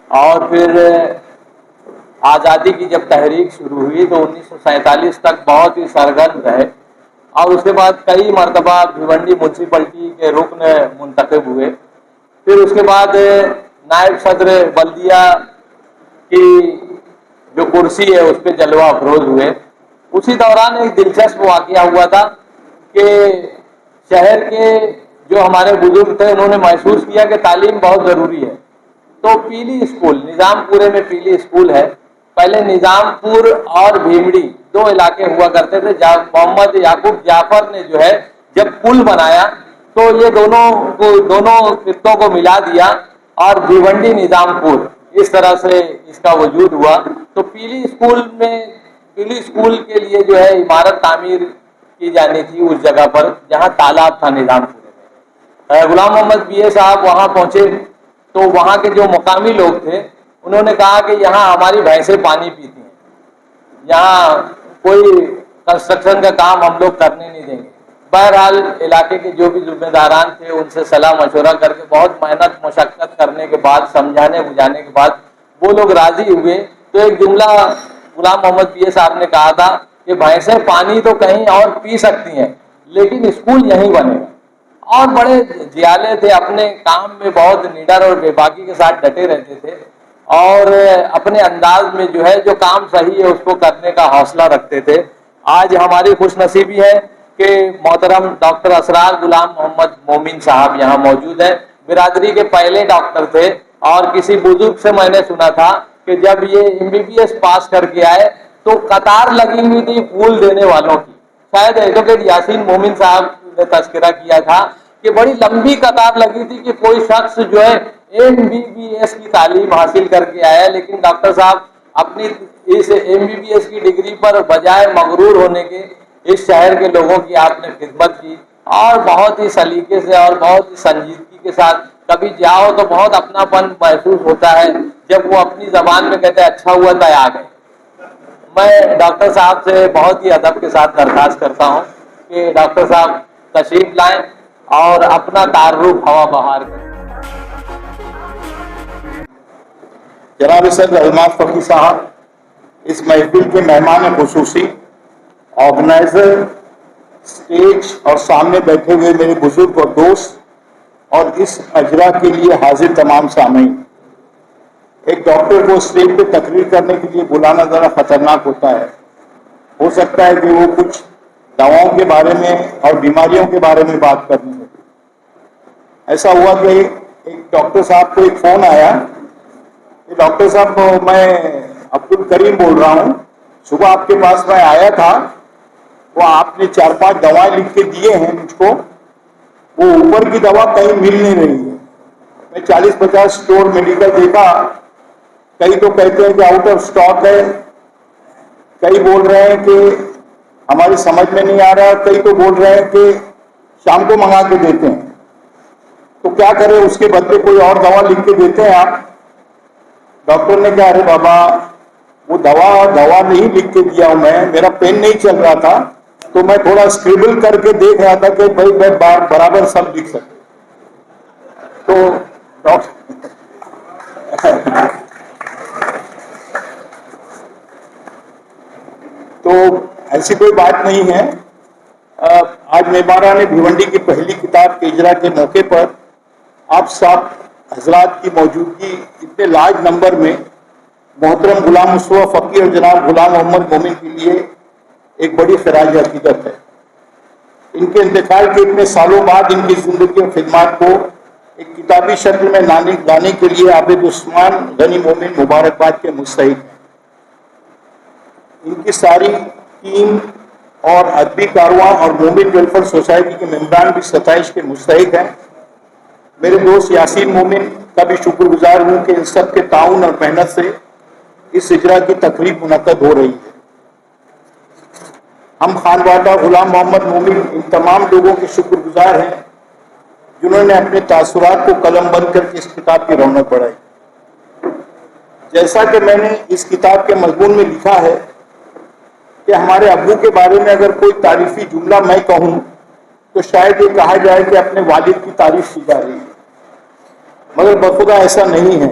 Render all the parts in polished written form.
اور پھر آزادی کی جب تحریک شروع ہوئی تو 1947 تک بہت ہی سرگرم رہے، اور اس کے بعد کئی مرتبہ بھیونڈی میونسپلٹی کے رکن منتخب ہوئے۔ پھر اس کے بعد نائب صدر بلدیہ کی جو کرسی ہے اس پہ جلوہ افروز ہوئے۔ اسی دوران ایک دلچسپ واقعہ ہوا تھا کہ شہر کے جو ہمارے بزرگ تھے انہوں نے محسوس کیا کہ تعلیم بہت ضروری ہے، تو پیلی اسکول، نظام پورے میں پیلی اسکول ہے، پہلے نظام پور اور بھیمڑی دو علاقے ہوا کرتے تھے۔ محمد یعقوب جعفر نے جو ہے جب پل بنایا تو یہ دونوں خطوں کو ملا دیا اور بھیونڈی نظام پور اس طرح سے اس کا وجود ہوا۔ تو پیلی اسکول کے لیے جو ہے عمارت تعمیر کی جانی تھی اس جگہ پر جہاں تالاب تھا نظام پورے میں۔ غلام محمد BA صاحب وہاں پہنچے تو وہاں کے جو مقامی لوگ تھے انہوں نے کہا کہ یہاں ہماری بھینسیں پانی پیتی ہیں، یہاں کوئی کنسٹرکشن کا کام ہم لوگ کرنے نہیں دیں گے۔ بہرحال علاقے کے جو بھی ذمہ داران تھے ان سے صلاح مشورہ کر کے بہت محنت مشقت کرنے کے بعد، سمجھانے بجھانے کے بعد وہ لوگ راضی ہوئے۔ تو ایک جملہ غلام محمد BA صاحب نے کہا تھا کہ بھینسیں پانی تو کہیں اور پی سکتی ہیں لیکن اسکول یہیں بنے گا، اور بڑے جیالے تھے، اپنے کام میں بہت نڈر اور بے باکی کے ساتھ ڈٹے رہتے تھے، اور اپنے انداز میں جو ہے جو کام صحیح ہے اس کو کرنے کا حوصلہ رکھتے تھے۔ آج ہماری خوش نصیبی ہے کہ محترم ڈاکٹر اسرار غلام محمد مومن صاحب یہاں موجود ہیں، برادری کے پہلے ڈاکٹر تھے، اور کسی بزرگ سے میں نے سنا تھا کہ جب یہ MBBS پاس کر کے آئے تو قطار لگی ہوئی تھی پھول دینے والوں کی۔ شاید ایڈوکیٹ یاسین مومن صاحب نے تذکرہ کیا تھا کہ بڑی لمبی قطار لگی تھی کہ کوئی شخص جو ہے MBBS کی تعلیم حاصل کر کے آیا، لیکن ڈاکٹر صاحب اپنی اس MBBS کی ڈگری پر بجائے مغرور ہونے کے اس شہر کے لوگوں کی آپ نے خدمت کی، اور بہت ہی سلیقے سے اور بہت ہی سنجیدگی کے ساتھ کبھی جاؤ تو بہت اپنا پن محسوس ہوتا ہے جب وہ اپنی زبان میں کہتے ہیں اچھا ہوا تھا آ گئے۔ میں ڈاکٹر صاحب سے بہت ہی ادب کے ساتھ درخواست کرتا ہوں کہ ڈاکٹر صاحب تشریف لائیں اور اپنا تعارف ہوا بہار کریں۔ جناب صدر الماس فقی صاحب، اس محفل کے مہمان خصوصی، آرگنائزر، اسٹیج اور سامنے بیٹھے ہوئے میرے بزرگ اور دوست، اور اس اجرا کے لیے حاضر تمام سامعین، ایک ڈاکٹر کو اسٹیج پہ تقریر کرنے کے لیے بلانا ذرا خطرناک ہوتا ہے۔ ہو سکتا ہے کہ وہ کچھ دواؤں کے بارے میں اور بیماریوں کے بارے میں بات کرنی ہو۔ ایسا ہوا کہ ایک ڈاکٹر صاحب کو ایک فون آیا کہ ڈاکٹر صاحب میں عبد الکریم بول رہا ہوں، صبح آپ کے پاس میں آیا تھا، وہ آپ نے 4-5 دوائیں لکھ کے دیے ہیں مجھ کو، وہ اوپر کی دوا کہیں مل نہیں رہی ہے۔ میں 40-50 اسٹور میڈیکل دیکھا، کئی تو کہتے ہیں کہ آؤٹ آف اسٹاک ہے، کئی بول رہے ہیں کہ ہماری سمجھ میں نہیں آ رہا، کئی تو بول رہے ہیں کہ شام کو منگا کے دیتے ہیں۔ تو کیا کریں، اس کے بدلے کوئی اور دوا لکھ کے دیتے ہیں آپ؟ ڈاکٹر نے کہا ارے بابا وہ دوا نہیں لکھ کے دیا ہوں، میرا پین نہیں چل رہا تھا تو میں تھوڑا اسکریبل کر کے دیکھ رہا تھا کہ بھائی میں برابر سب لکھ سکتا۔ تو تو ایسی کوئی بات نہیں ہے۔ آج مہمانان بھیونڈی کی پہلی کتاب کے اجرا کے موقع پر آپ سب حضرات کی موجودگی اتنے لارج نمبر میں محترم غلام مصطفیٰ فقی اور جناب غلام محمد مومن کے لیے ایک بڑی خراج عقیدت ہے۔ ان کے انتقال کے اتنے سالوں بعد ان کی زندگی اور خدمات کو ایک کتابی شکل میں لانے کے لیے عابد عثمان غنی مومن مبارکباد کے مستحق ہیں۔ ان کی ساری ٹیم اور ادبی کارواں اور مومن ویلفیئر سوسائٹی کے ممبران بھی ستائش کے مستحق ہیں۔ میرے دوست یاسین مومن کا بھی شکر گزار ہوں کہ ان سب کے تعاون اور محنت سے اس اجرا کی تقریب منعقد ہو رہی ہے۔ ہم خانوادہ غلام محمد مومن ان تمام لوگوں کے شکر گزار ہیں جنہوں نے اپنے تاثرات کو قلم بند کر کے اس کتاب کی رونق بڑھائی۔ جیسا کہ میں نے اس کتاب کے مضمون میں لکھا ہے کہ ہمارے ابو کے بارے میں اگر کوئی تعریفی جملہ میں کہوں تو شاید یہ کہا جائے کہ اپنے والد کی تعریف کی جا رہی ہے، مگر بخدا ایسا نہیں ہے۔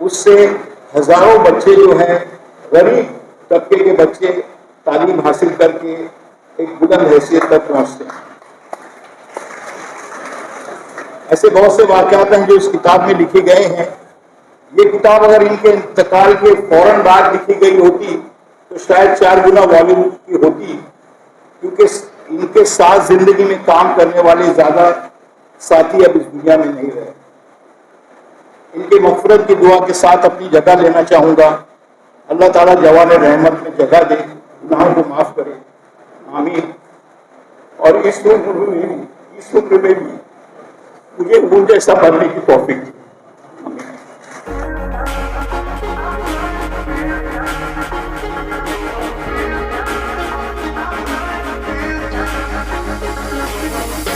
اس سے ہزاروں بچے جو ہیں غریب طبقے کے بچے تعلیم حاصل کر کے ایک بلند حیثیت تک پہنچتے ہیں. ایسے بہت سے واقعات ہیں جو اس کتاب میں لکھے گئے ہیں. یہ کتاب اگر ان کے انتقال کے فوراً بعد لکھی گئی ہوتی تو شاید 4 گنا والیوم کی ہوتی، کیونکہ ان کے ساتھ زندگی میں کام کرنے والے زیادہ ساتھی اب اس دنیا میں نہیں رہے. ان کی مغفرت کی دعا کے ساتھ اپنی جگہ لینا چاہوں گا. اللہ تعالیٰ جوان رحمت میں جگہ دے، گناہوں کو معاف کرے، آمین. اور اس عمر میں بھی مجھے ان جیسا بننے کی توفیق دی.